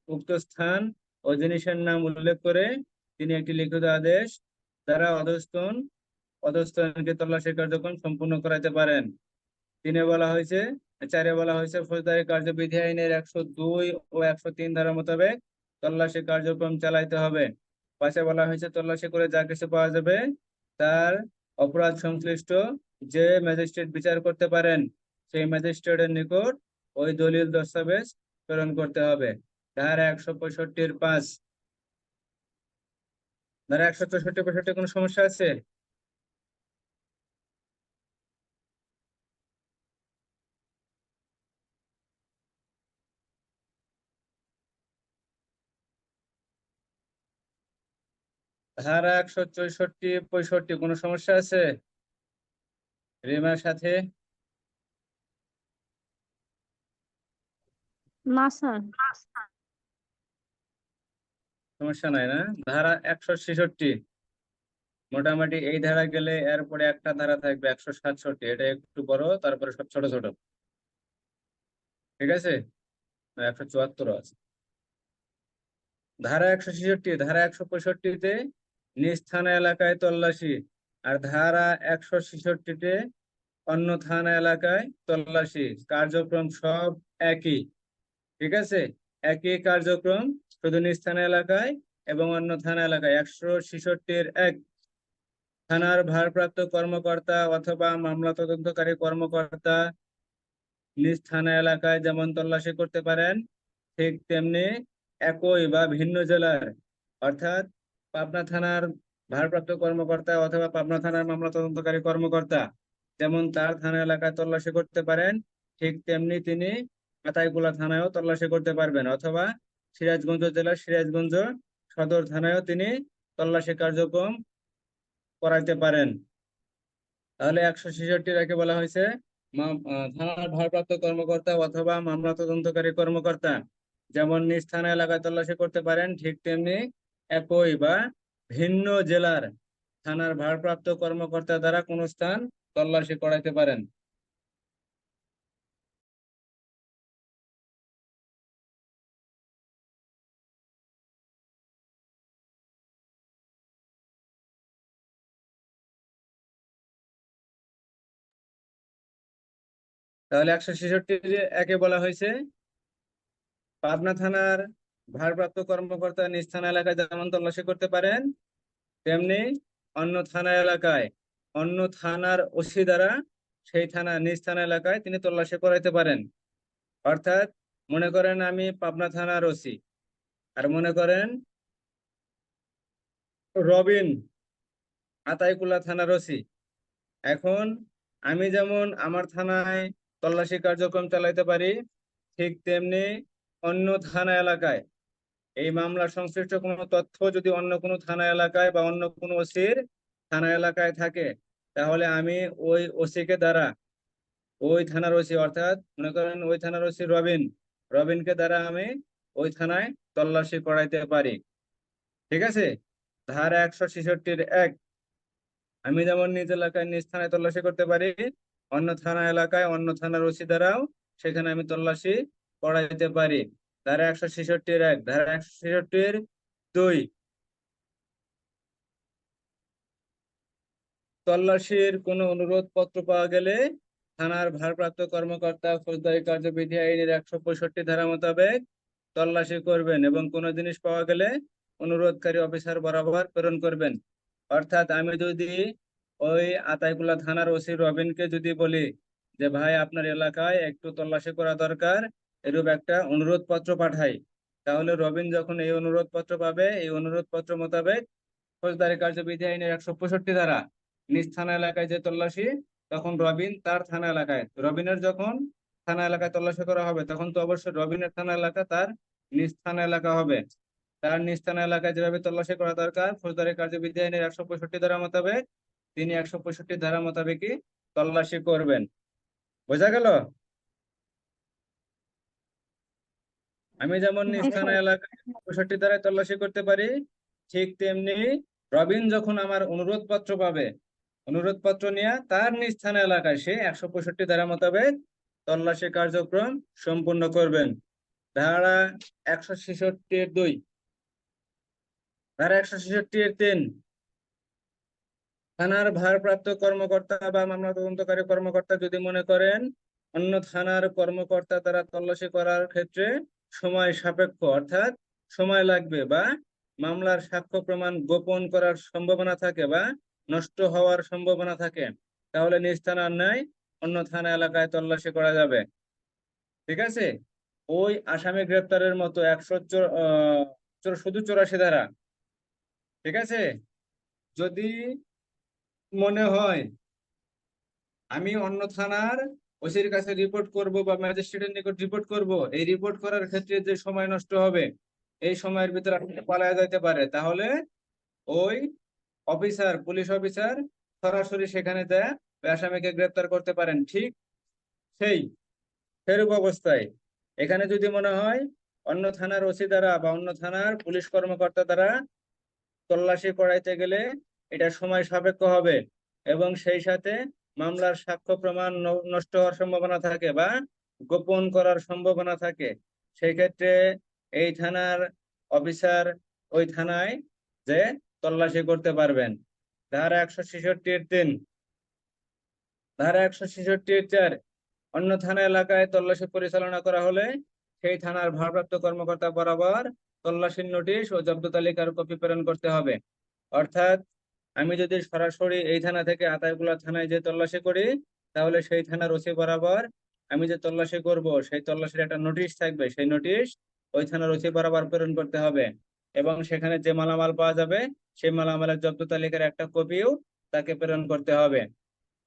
উক্ত স্থান ও জিনিসের নাম উল্লেখ করে তিনি একটি লিখিত আদেশ দ্বারা অধস্তনকে তল্লাশি কার্যক্রম সম্পূর্ণ করাতে পারেন। 4 বলা হয়েছে ফৌজদারি কার্যবিধি আইনের 102 ও 103 ধারা মোতাবেক তল্লাশি কার্যক্রম চালাইতে হবে। 5 বলা হয়েছে তল্লাশি করে যা কিছু পাওয়া যাবে তার অপরাধ সংশ্লিষ্ট যে ম্যাজিস্ট্রেট বিচার করতে পারেন সেই ম্যাজিস্ট্রেটের নিকট ওই দলিল দস্তাবেজ প্রেরণ করতে হবে। ধারা 165(5). ধারা 164-65 কোনো সমস্যা আছে? ধারা 164-65 কোনো সমস্যা আছে রিমার সাথে? না স্যার। সমস্যা নাই না? ধারা 166, মোটামুটি এই ধারা গেলে এরপরে একটা ধারা থাকবে 167, এটা একটু বড়, তারপরে সব ছোট ছোট। ঠিক আছে? 174 আছে। ধারা 166, ধারা 165-তে নিজ থানা এলাকায় তল্লাশি, আর ধারা 166-তে অন্য থানা এলাকায় তল্লাশি, কার্যক্রম সব একই। ঠিক আছে? একই কার্যক্রম, শুধু নিজ থানা এলাকায় এবং অন্য থানা এলাকায়। 166(1), থানার ভারপ্রাপ্ত কর্মকর্তা অথবা মামলা তদন্তকারী কর্মকর্তা নিজ থানা এলাকায় যেমন তল্লাশি করতে পারেন ঠিক তেমনি একই বা ভিন্ন জেলার, অর্থাৎ পাবনা থানার ভারপ্রাপ্ত কর্মকর্তা অথবা পাবনা থানার মামলা তদন্তকারী কর্মকর্তা যেমন তার থানা এলাকায় তল্লাশি করতে পারেন, ঠিক তেমনি তিনি আতাইকুলা থানায়ও তল্লাশি করতে পারবেন, অথবা সিরাজগঞ্জ জেলার সিরাজগঞ্জ সদর থানায়ও তিনি তল্লাশি কার্যক্রম করাইতে পারেন। তাহলে 166 একে বলা হয়েছে থানার ভারপ্রাপ্ত কর্মকর্তা অথবা মামলা তদন্তকারী কর্মকর্তা যেমন নিজ থানা এলাকায় তল্লাশি করতে পারেন, ঠিক তেমনি একই বা ভিন্ন জেলার থানার ভারপ্রাপ্ত কর্মকর্তা দ্বারা কোন স্থান তল্লাশি করাইতে পারেন। তাহলে 166 একে বলা হয়েছে পাবনা থানার ভারপ্রাপ্ত কর্মকর্তা নিজ থানা এলাকায় যেমন তল্লাশি করতে পারেন, তেমনি অন্য থানা এলাকায় অন্য থানার ওসি দ্বারা সেই থানা নিজ থানা এলাকায় তিনি তল্লাশি করাইতে পারেন। অর্থাৎ মনে করেন আমি পাবনা থানার ওসি, আর মনে করেন রবিন আতাইকুলা থানার ওসি। এখন আমি যেমন আমার থানায় তল্লাশি কার্যক্রম চালাইতে পারি, ঠিক তেমনি অন্য থানা এলাকায় এই মামলা সংশ্লিষ্ট কোনো তথ্য যদি অন্য কোনো থানা এলাকায় বা অন্য কোনো ওসির থানা এলাকায় থাকে, তাহলে আমি ওই ওসিকে দ্বারা ওই থানার ওসি, অর্থাৎ মনে করেন ওই থানার ওসি রবিনকে দ্বারা আমি ওই থানায় তল্লাশি করাইতে পারি। ঠিক আছে। ধারা 166 আমি যেমন নিজ এলাকায় নিজ থানায় তল্লাশি করতে পারি, অন্য থানা এলাকায় অন্য থানার ওসি দ্বারাও সেখানে আমি তল্লাশি করাইতে পারি। ধারা 166 ধারা 166 তল্লাশির কোনো অনুরোধ পত্র পাওয়া গেলে থানার ভারপ্রাপ্ত কর্মকর্তা ফৌজদারি কার্যবিধি আইনের 165 ধারা মোতাবেক তল্লাশি করবেন এবং কোনো জিনিস পাওয়া গেলে অনুরোধকারী অফিসার বরাবর প্রেরণ করবেন। অর্থাৎ আমি যদি ওই আতাইকুলা থানার ওসি রবিনকে যদি বলি যে ভাই আপনার এলাকায় একটু তল্লাশি করা দরকার, এরূপ একটা অনুরোধ পত্র পাঠাই, তাহলে রবিন যখন এই অনুরোধ পত্র পাবে, এই অনুরোধ পত্র মোতাবেক ফৌজদারি কার্যবিধি আইনের 165 ধারা নিজ থানা এলাকায় যে তল্লাশি, তখন রবিন তার থানা এলাকায়, রবিনের যখন থানা এলাকায় তল্লাশি করা হবে তখন তো অবশ্যই রবিনের থানা এলাকা তার নিজ থানা এলাকা হবে। তার নিজ থানা এলাকায় যেভাবে তল্লাশি করা দরকার ফৌজদারি কার্যবিধি আইনের 165 ধারা মোতাবেক তিনি 165 ধারা মোতাবেকই তল্লাশি করবেন। বোঝা গেল? আমি যেমন নিজ থানা এলাকায় 165 ধারায় তল্লাশি করতে পারি, ঠিক তেমনি রবিন যখন আমার অনুরোধ পত্র পাবে, অনুরোধ পত্র নিয়ে তার নিজ থানা এলাকায় সে 165 ধারা মোতাবেক তল্লাশি কার্যক্রম সম্পূর্ণ করবেন। ধারা 166 ধারা 166 থানার ভারপ্রাপ্ত কর্মকর্তা বা মামলা তদন্তকারী কর্মকর্তা যদি মনে করেন অন্য থানার কর্মকর্তা দ্বারা তল্লাশি করার ক্ষেত্রে সময় সাপেক্ষ, অর্থাৎ সময় লাগবে বা মামলার সাক্ষ্য প্রমাণ গোপন করার সম্ভাবনা থাকে বা নষ্ট হওয়ার সম্ভাবনা থাকে, তাহলে নিজ থানার ন্যায় অন্য থানা এলাকায় তল্লাশি করা যাবে। ঠিক আছে। ওই আসামি গ্রেপ্তারের মতো 184 ধারা। ঠিক আছে। যদি মনে হয় আমি অন্য থানার ওসির কাছে রিপোর্ট করব বা ম্যাজিস্ট্রেটের নিকট রিপোর্ট করব, এই রিপোর্ট করার ক্ষেত্রে যে সময় নষ্ট হবে, এই সময়ের ভিতরে আপনি পালায়া যাইতে পারে, তাহলে ওই অফিসার পুলিশ অফিসার সরাসরি সেখানে যায় ওই আসামিকে গ্রেপ্তার করতে পারেন। ঠিক সেই সেরূপ অবস্থায় এখানে যদি মনে হয় অন্য থানার ওসি দ্বারা বা অন্য থানার পুলিশ কর্মকর্তা দ্বারা তল্লাশি করাইতে গেলে এটা সময় সাপেক্ষ হবে এবং সেই সাথে মামলার সাক্ষ্য প্রমাণ নষ্ট হওয়ার সম্ভাবনা থাকে বা গোপন করার সম্ভাবনা থাকে, সেই ক্ষেত্রে এই থানার অফিসার ওই থানায় যে তল্লাশি করতে পারবেন। ধারা 166 ধারা 166 অন্য থানা এলাকায় তল্লাশি পরিচালনা করা হলে সেই থানার ভারপ্রাপ্ত কর্মকর্তা বরাবর তল্লাশির নোটিশ ও জব্দ তালিকার কপি প্রেরণ করতে হবে। অর্থাৎ আমি যদি সরাসরি এই থানা থেকে আতাইকুলা থানায় যে তল্লাশি করি, তাহলে সেই থানার ওসি বরাবর আমি যে তল্লাশি করব সেই তল্লাশির একটা নোটিশ থাকবে, সেই নোটিশ ওই থানার ওসি বরাবর প্রেরণ করতে হবে, এবং সেখানে যে মালামাল পাওয়া যাবে সেই মালামালের জব্দ তালিকার একটা কপিও তাকে প্রেরণ করতে হবে।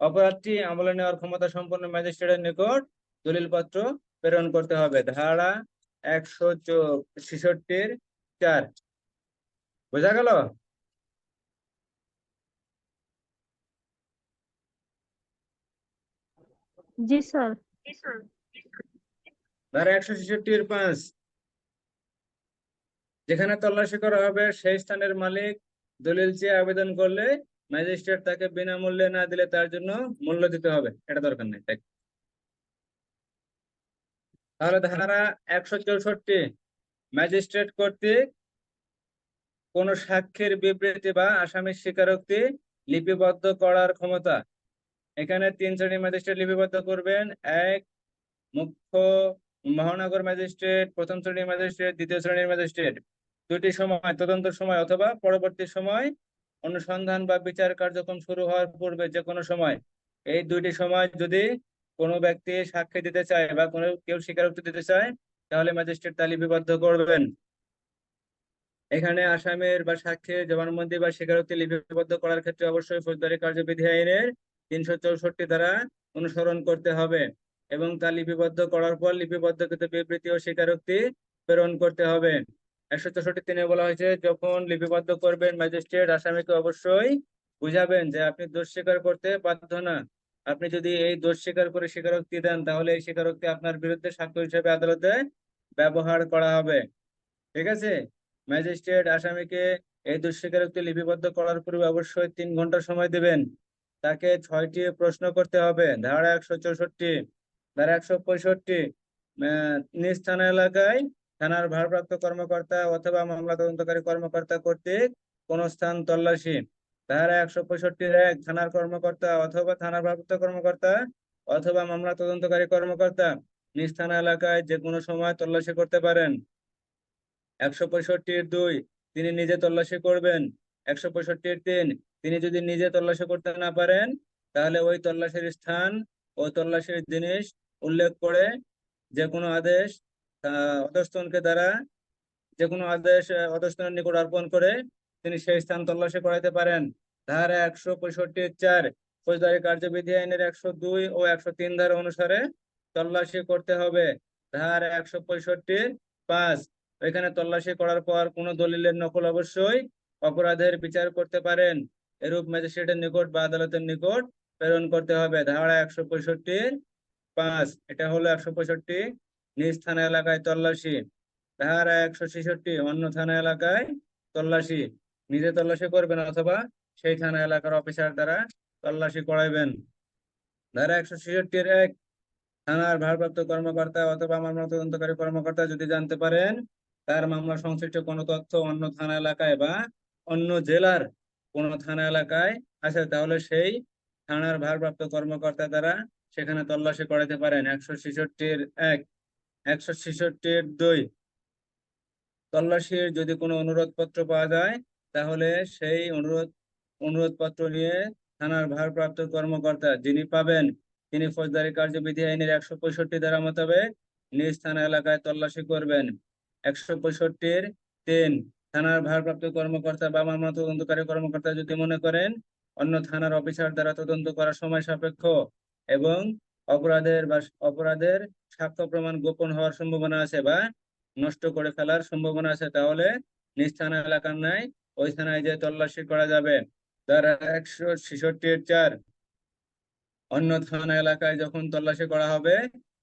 অপরাধটি আমলে নেওয়ার ক্ষমতা সম্পন্ন ম্যাজিস্ট্রেটের নিকট দলিলপত্র প্রেরণ করতে হবে। ধারা 166-4। বোঝা গেল? জি স্যার। ধারা 166-5, যেখানে তল্লাশি করা হবে সেই স্থানের মালিক দলিল চেয়ে আবেদন করলে ম্যাজিস্ট্রেট তাকে বিনামূল্যে না দিলে তার জন্য মূল্য দিতে হবে, এটা দরকার নেই। তাই তাহলে ধারা 164, ম্যাজিস্ট্রেট কর্তৃক কোন সাক্ষীর বিবৃতি বা আসামির স্বীকারোক্তি লিপিবদ্ধ করার ক্ষমতা। এখানে 3 শ্রেণীর ম্যাজিস্ট্রেট লিপিবদ্ধ করবেন। এক, মুখ্য মহানগর ম্যাজিস্ট্রেট, প্রথম শ্রেণীর ম্যাজিস্ট্রেট, দ্বিতীয় শ্রেণীর ম্যাজিস্ট্রেট। দুটি সময়, তদন্ত সময় অথবা পরবর্তী সময়, অনুসন্ধান বা বিচার কার্যক্রম শুরু হওয়ার পূর্বে যে কোনো সময়। এই দুইটি সময় যদি কোনো ব্যক্তি সাক্ষী দিতে চায় বা কোনো কেউ স্বীকারোক্তি দিতে চায়, তাহলে ম্যাজিস্ট্রেট তা লিপিবদ্ধ করবেন। এখানে আসামির বা সাক্ষীর জবানবন্দি বা স্বীকারোক্তি লিপিবদ্ধ করার ক্ষেত্রে অবশ্যই ফৌজদারি কার্যবিধি আইনের 364 ধারা অনুসরণ করতে হবে, এবং তা লিপিবদ্ধ করার পর লিপিবদ্ধকৃত বিবৃতি ও স্বীকারোক্তি প্রেরণ করতে হবে। 164-3 বলা হয়েছে, যখন লিপিবদ্ধ করবেন ম্যাজিস্ট্রেট আসামিকে অবশ্যই বুঝাবেন যে আপনি দোষ স্বীকার করতে বাধ্য না। আপনি যদি এই দোষ স্বীকার করে স্বীকারোক্তি দেন, তাহলে এই স্বীকারোক্তি আপনার বিরুদ্ধে সাক্ষ্য হিসেবে আদালতে ব্যবহার করা হবে। ঠিক আছে? ম্যাজিস্ট্রেট আসামিকে এই দোষ স্বীকারোক্তি লিপিবদ্ধ করার পূর্বে অবশ্যই 3 ঘন্টা সময় দিবেন। তাকে 6টি প্রশ্ন করতে হবে। ধারা 164। ধারা 165, নিজ থানা এলাকায় থানার ভারপ্রাপ্ত কর্মকর্তা অথবা মামলা তদন্তকারী কর্মকর্তা কর্তৃক কোন স্থান তল্লাশি। ধারা 165-1, থানার কর্মকর্তা অথবা থানার ভারপ্রাপ্ত কর্মকর্তা অথবা মামলা তদন্তকারী কর্মকর্তা নিজ থানা এলাকায় যে কোনো সময় তল্লাশি করতে পারেন। 165-2, তিনি নিজে তল্লাশি করবেন। 165-3, তিনি যদি নিজে তল্লাশি করতে না পারেন, তাহলে ওই তল্লাশির স্থান ও তল্লাশির জিনিস উল্লেখ করে যে কোনো আদেশ অধস্তনকে দ্বারা যে কোনো আদেশ অধস্তনের নিকট অর্পণ করে তিনি সেই স্থান তল্লাশি করাইতে পারেন। ধারা 165-4, ফৌজদারি কার্যবিধি আইনের 102 ও 103 ধারা অনুসারে তল্লাশি করতে হবে। ধারা 165-5, এখানে তল্লাশি করার পর কোনো দলিলের নকল অবশ্যই অপরাধের বিচার করতে পারেন, এরূপ ম্যাজিস্ট্রেটের নিকট বা আদালতের নিকট প্রেরণ করতে হবে। ধারা 165-5, এটা হলো 165 নিজ থানা এলাকায় তল্লাশি। ধারা 166, অন্য থানা এলাকায় তল্লাশি। নিজে তল্লাশি করবেন অথবা সেই থানা এলাকার অফিসার দ্বারা তল্লাশি করাইবেন। ধারা 166-1, থানার ভারপ্রাপ্ত কর্মকর্তা অথবা মামলা তদন্তকারী কর্মকর্তা যদি জানতে পারেন তার মামলা সংশ্লিষ্ট কোনো তথ্য অন্য থানা এলাকায় বা অন্য জেলার কোনো থানা এলাকায় আছে, তাহলে সেই থানার ভারপ্রাপ্ত কর্মকর্তা দ্বারা সেখানে তল্লাশি করাতে পারেন। 166-1। 166-2, তল্লাশির যদি কোনো অনুরোধপত্র পাওয়া যায়, তাহলে সেই অনুরোধপত্র নিয়ে থানার ভারপ্রাপ্ত কর্মকর্তা যিনি পাবেন, তিনি ফৌজদারি কার্যবিধি আইনের 165 ধারা মোতাবেক নিজ থানা এলাকায় তল্লাশি করবেন। 165-3, থানার ভারপ্রাপ্ত কর্মকর্তা বা মামলা তদন্তকারী কর্মকর্তা যদি মনে করেন অন্য থানার অফিসার দ্বারা তদন্ত করার সময় সাপেক্ষ এবং অপরাধের সাক্ষ্য প্রমাণ গোপন হওয়ার সম্ভাবনা আছে বা নষ্ট করে ফেলার সম্ভাবনা আছে, তাহলে নিজ থানা এলাকার নাই ওই থানায় যে তল্লাশি করা যাবে। ধারা 166-4, অন্য থানা এলাকায় যখন তল্লাশি করা হবে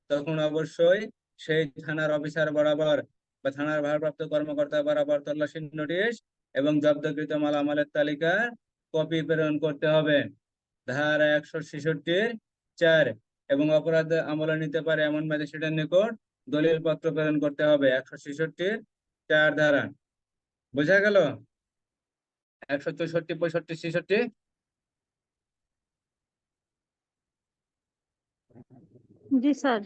তখন অবশ্যই সেই থানার অফিসার বরাবর বা থানার ভারপ্রাপ্ত কর্মকর্তা বরাবর তল্লাশির নোটিশ এবং জব্দকৃত মালামালের তালিকা কপি প্রেরণ করতে হবে। ধারা 166-4, এবং অপরাধ আমলে নিতে পারে এমন ম্যাজিস্ট্রেটের নিকট দলিল পত্র প্রেরণ করতে হবে। 166-4 ধারা। বোঝা গেল? 164, 65, 66। জি স্যার।